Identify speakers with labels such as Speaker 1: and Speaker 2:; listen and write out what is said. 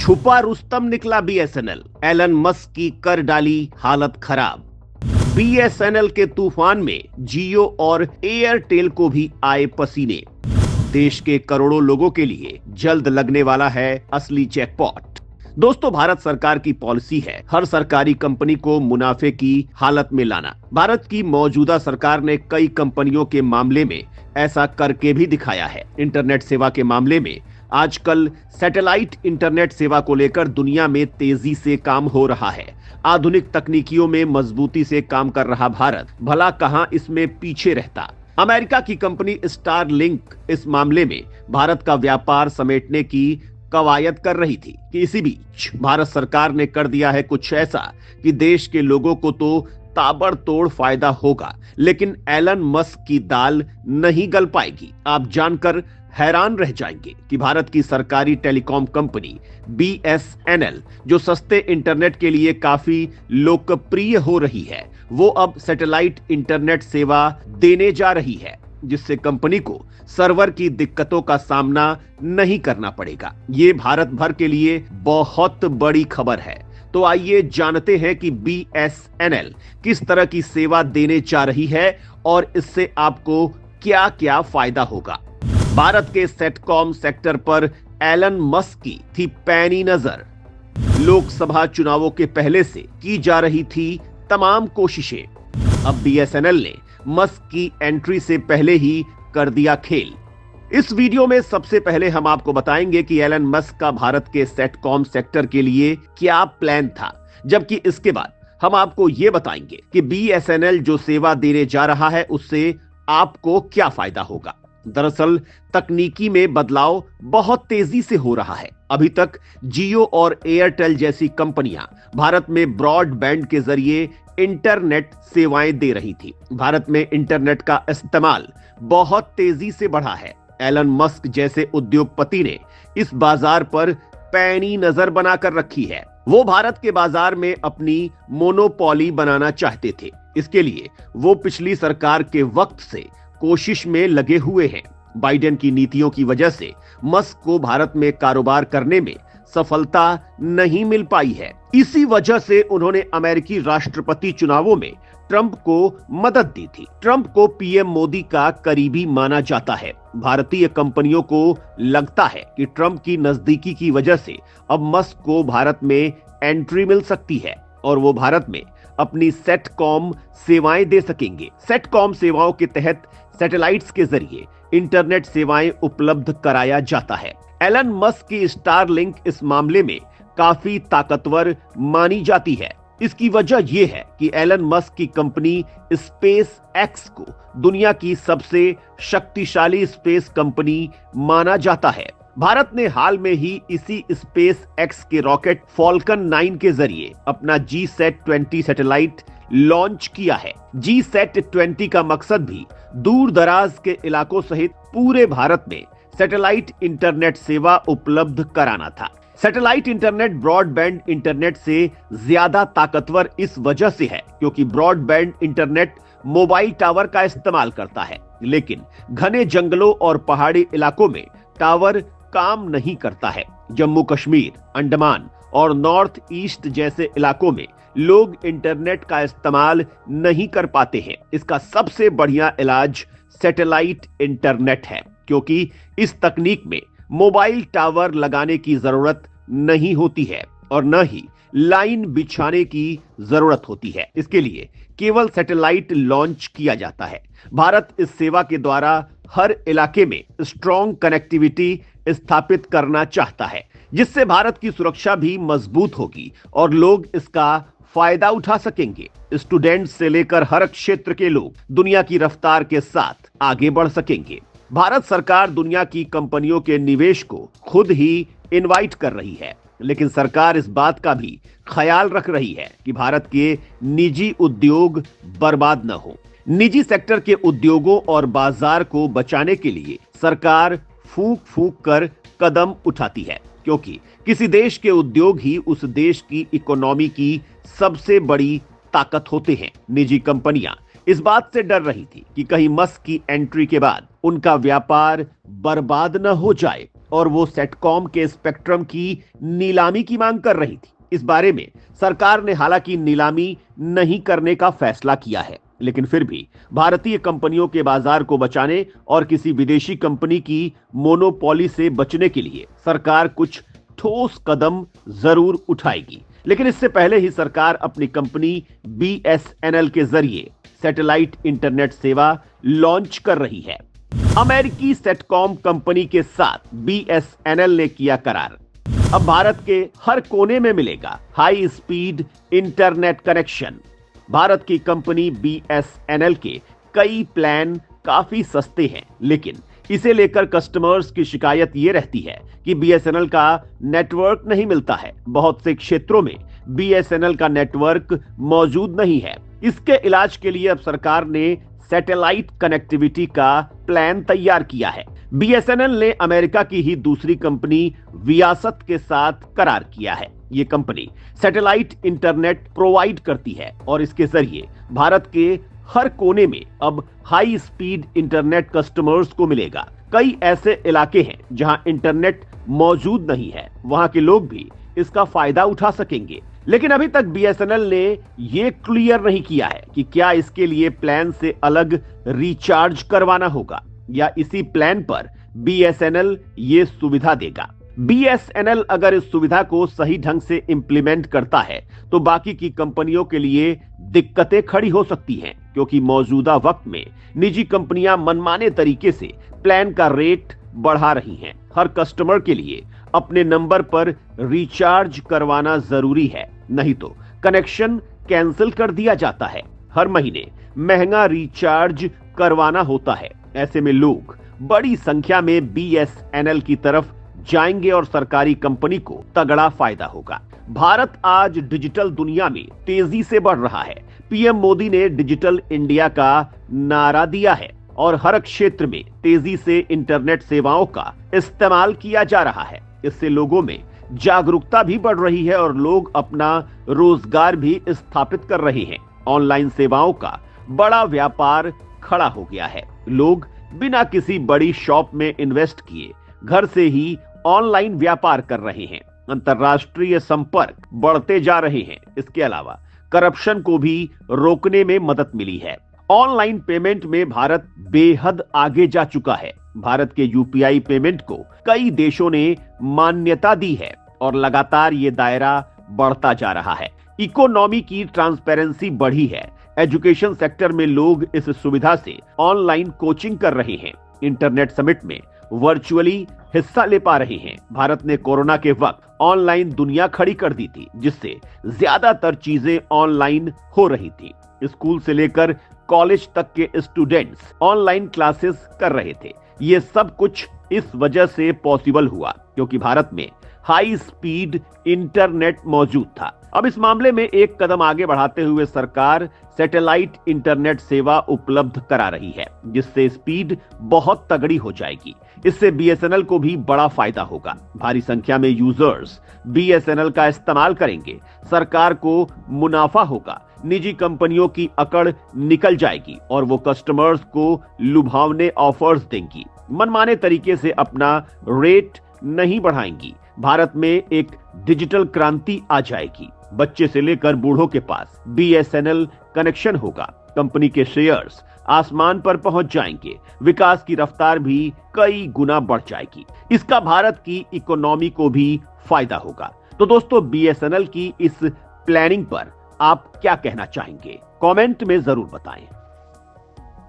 Speaker 1: छुपा रुस्तम निकला BSNL, Elon Musk की कर डाली हालत खराब। बीएसएनएल के तूफान में जियो और एयरटेल को भी आए पसीने। देश के करोड़ों लोगों के लिए जल्द लगने वाला है असली जैकपॉट। दोस्तों, भारत सरकार की पॉलिसी है हर सरकारी कंपनी को मुनाफे की हालत में लाना। भारत की मौजूदा सरकार ने कई कंपनियों के मामले में ऐसा करके भी दिखाया है। इंटरनेट सेवा के मामले में आजकल सैटेलाइट इंटरनेट सेवा को लेकर दुनिया में तेजी से काम हो रहा है। आधुनिक तकनीकियों में मजबूती से काम कर रहा भारत भला कहां इसमें पीछे रहता। अमेरिका की कंपनी स्टारलिंक इस मामले में भारत का व्यापार समेटने की कवायद कर रही थी कि इसी बीच भारत सरकार ने कर दिया है कुछ ऐसा कि देश के लोगों को तो ताबड़तोड़ फायदा होगा, लेकिन एलन मस्क की दाल नहीं गल पाएगी। आप जानकर हैरान रह जाएंगे कि भारत की सरकारी टेलीकॉम कंपनी बीएसएनएल, जो सस्ते इंटरनेट के लिए काफी लोकप्रिय हो रही है, वो अब सैटेलाइट इंटरनेट सेवा देने जा रही है, जिससे कंपनी को सर्वर की दिक्कतों का सामना नहीं करना पड़ेगा। ये भारत भर के लिए बहुत बड़ी खबर है। तो आइए जानते हैं कि बीएसएनएल किस तरह की सेवा देने जा रही है और इससे आपको क्या क्या फायदा होगा। भारत के सेटकॉम सेक्टर पर एलन मस्क की थी पैनी नजर। लोकसभा चुनावों के पहले से की जा रही थी तमाम कोशिशें। अब बीएसएनएल ने मस्क की एंट्री से पहले ही कर दिया खेल। इस वीडियो में सबसे पहले हम आपको बताएंगे कि एलन मस्क का भारत के सेटकॉम सेक्टर के लिए क्या प्लान था, जबकि इसके बाद हम आपको ये बताएंगे कि बीएसएनएल जो सेवा देने जा रहा है उससे आपको क्या फायदा होगा। दरअसल तकनीकी में बदलाव बहुत तेजी से हो रहा है। अभी तक जियो और एयरटेल जैसी कंपनियां भारत में ब्रॉडबैंड के जरिए इंटरनेट सेवाएं दे रही थी। भारत में इंटरनेट का इस्तेमाल बहुत तेजी से बढ़ा है। एलन मस्क जैसे उद्योगपति ने इस बाजार पर पैनी नजर बनाकर रखी है। वो भारत के बाजार में अपनी मोनोपोली बनाना चाहते थे। इसके लिए वो पिछली सरकार के वक्त से कोशिश में लगे हुए हैं। बाइडेन की नीतियों की वजह से मस्क को भारत में कारोबार करने में सफलता नहीं मिल पाई है। इसी वजह से उन्होंने अमेरिकी राष्ट्रपति चुनावों में ट्रंप को मदद दी थी। ट्रंप को पीएम मोदी का करीबी माना जाता है। भारतीय कंपनियों को लगता है कि ट्रंप की नजदीकी की वजह से अब मस्क को भारत में एंट्री मिल सकती है और वो भारत में अपनी सेटकॉम सेवाएं दे सकेंगे। सेटकॉम सेवाओं के तहत सैटेलाइट्स के जरिए इंटरनेट सेवाएं उपलब्ध कराया जाता है। एलन मस्क की स्टारलिंक इस मामले में काफी ताकतवर मानी जाती है। इसकी वजह यह है कि एलन मस्क की कंपनी स्पेस एक्स को दुनिया की सबसे शक्तिशाली स्पेस कंपनी माना जाता है। भारत ने हाल में ही इसी स्पेस एक्स के रॉकेट फॉल्कन 9 के जरिए अपना GSAT-20 सैटेलाइट लॉन्च किया है। GSAT-20 का मकसद भी दूर दराज के इलाकों सहित पूरे भारत में सैटेलाइट इंटरनेट सेवा उपलब्ध कराना था। सैटेलाइट इंटरनेट ब्रॉडबैंड इंटरनेट से ज्यादा ताकतवर इस वजह से है क्योंकि ब्रॉडबैंड इंटरनेट मोबाइल टावर का इस्तेमाल करता है, लेकिन घने जंगलों और पहाड़ी इलाकों में टावर काम नहीं करता है। जम्मू कश्मीर, अंडमान और नॉर्थ ईस्ट जैसे इलाकों में लोग इंटरनेट का इस्तेमाल नहीं कर पाते हैं। इसका सबसे बढ़िया इलाज सैटेलाइट इंटरनेट है, क्योंकि इस तकनीक में मोबाइल टावर लगाने की जरूरत नहीं होती है और न ही लाइन बिछाने की जरूरत होती है। इसके लिए केवल सैटेलाइट लॉन्च किया जाता है। भारत इस सेवा के द्वारा हर इलाके में स्ट्रॉन्ग कनेक्टिविटी स्थापित करना चाहता है, जिससे भारत की सुरक्षा भी मजबूत होगी और लोग इसका फायदा उठा सकेंगे। स्टूडेंट से लेकर हर क्षेत्र के लोग दुनिया की रफ्तार के साथ आगे बढ़ सकेंगे। भारत सरकार दुनिया की कंपनियों के निवेश को खुद ही इनवाइट कर रही है, लेकिन सरकार इस बात का भी ख्याल रख रही है कि भारत के निजी उद्योग बर्बाद न हो। निजी सेक्टर के उद्योगों और बाजार को बचाने के लिए सरकार फूंक फूंक कर कदम उठाती है, क्योंकि किसी देश के उद्योग ही उस देश की इकोनॉमी की सबसे बड़ी ताकत होते हैं। निजी कंपनियां इस बात से डर रही थी कि कहीं मस्क की एंट्री के बाद उनका व्यापार बर्बाद न हो जाए। और वो सेटकॉम के स्पेक्ट्रम की नीलामी की मांग कर रही थी। इस बारे में सरकार ने हालांकि नीलामी नहीं करने का फैसला किया है, लेकिन फिर भी भारतीय कंपनियों के बाजार को बचाने और किसी विदेशी कंपनी की मोनोपोली से बचने के लिए सरकार कुछ ठोस कदम जरूर उठाएगी। लेकिन इससे पहले ही सरकार अपनी कंपनी BSNL के जरिए सैटेलाइट इंटरनेट सेवा लॉन्च कर रही है। अमेरिकी सेटकॉम कंपनी के साथ BSNL ने किया करार। अब भारत के हर कोने में मिलेगा high speed internet connection. Bharat की कंपनी BSNL के कई प्लान काफी सस्ते हैं, लेकिन इसे लेकर कस्टमर्स की शिकायत ये रहती है कि BSNL का नेटवर्क नहीं मिलता है। बहुत से क्षेत्रों में BSNL का नेटवर्क मौजूद नहीं है। इसके इलाज के लिए अब सरकार ने सैटेलाइट कनेक्टिविटी का प्लान तैयार किया है। BSNL ने अमेरिका की ही दूसरी कंपनी वियासत के साथ करार किया है। ये कंपनी सैटेलाइट इंटरनेट प्रोवाइड करती है और इसके जरिए भारत के हर कोने में अब हाई स्पीड इंटरनेट कस्टमर्स को मिलेगा। कई ऐसे इलाके हैं जहां इंटरनेट मौजूद नहीं है, वहां के लोग भी इसका फायदा उठा सकेंगे। लेकिन अभी तक BSNL ने यह क्लियर नहीं किया है कि क्या इसके लिए प्लान से अलग रिचार्ज करवाना होगा या इसी प्लान पर BSNL ये सुविधा देगा। BSNL अगर इस सुविधा को सही ढंग से इंप्लीमेंट करता है तो बाकी की कंपनियों के लिए दिक्कतें खड़ी हो सकती हैं, क्योंकि मौजूदा वक्त में निजी कंपनियां मनमाने तरीके से प्लान का रेट बढ़ा रही हैं। हर कस्टमर के लिए अपने नंबर पर रिचार्ज करवाना जरूरी है, नहीं तो कनेक्शन कैंसिल कर दिया जाता है। हर महीने महंगा रिचार्ज करवाना होता है। ऐसे में लोग बड़ी संख्या में BSNL की तरफ जाएंगे और सरकारी कंपनी को तगड़ा फायदा होगा। भारत आज डिजिटल दुनिया में तेजी से बढ़ रहा है। PM मोदी ने डिजिटल इंडिया का नारा दिया है और हर क्षेत्र में तेजी से इंटरनेट सेवाओं का इस्तेमाल किया जा रहा है। इससे लोगों में जागरूकता भी बढ़ रही है और लोग अपना रोजगार भी स्थापित कर रहे हैं। ऑनलाइन सेवाओं का बड़ा व्यापार खड़ा हो गया है। लोग बिना किसी बड़ी शॉप में इन्वेस्ट किए घर से ही ऑनलाइन व्यापार कर रहे हैं। अंतर्राष्ट्रीय संपर्क बढ़ते जा रहे हैं। इसके अलावा करप्शन को भी रोकने में मदद मिली है। ऑनलाइन पेमेंट में भारत बेहद आगे जा चुका है। भारत के UPI पेमेंट को कई देशों ने मान्यता दी है और लगातार ये दायरा बढ़ता जा रहा है। इकोनॉमी की ट्रांसपेरेंसी बढ़ी है। एजुकेशन सेक्टर में लोग इस सुविधा से ऑनलाइन कोचिंग कर रहे हैं। इंटरनेट समिट में वर्चुअली हिस्सा ले पा रहे हैं। भारत ने कोरोना के वक्त ऑनलाइन दुनिया खड़ी कर दी थी, जिससे ज्यादातर चीजें ऑनलाइन हो रही थी। स्कूल से लेकर कॉलेज तक के स्टूडेंट्स ऑनलाइन क्लासेस कर रहे थे। ये सब कुछ इस वजह से पॉसिबल हुआ क्योंकि भारत में हाई स्पीड इंटरनेट मौजूद था। अब इस मामले में एक कदम आगे बढ़ाते हुए सरकार सैटेलाइट इंटरनेट सेवा उपलब्ध करा रही है, जिससे स्पीड बहुत तगड़ी हो जाएगी। इससे BSNL को भी बड़ा फायदा होगा। भारी संख्या में यूजर्स BSNL का इस्तेमाल करेंगे। सरकार को मुनाफा होगा। निजी कंपनियों की अकड़ निकल जाएगी और वो कस्टमर्स को लुभावने ऑफर्स देंगी। मनमाने तरीके से अपना रेट नहीं बढ़ाएंगी। भारत में एक डिजिटल क्रांति आ जाएगी। बच्चे से लेकर बूढ़ों के पास BSNL कनेक्शन होगा। कंपनी के शेयर्स आसमान पर पहुंच जाएंगे। विकास की रफ्तार भी कई गुना बढ़ जाएगी। इसका भारत की इकोनॉमी को भी फायदा होगा। तो दोस्तों, BSNL की इस प्लानिंग पर आप क्या कहना चाहेंगे? कमेंट में जरूर बताएं।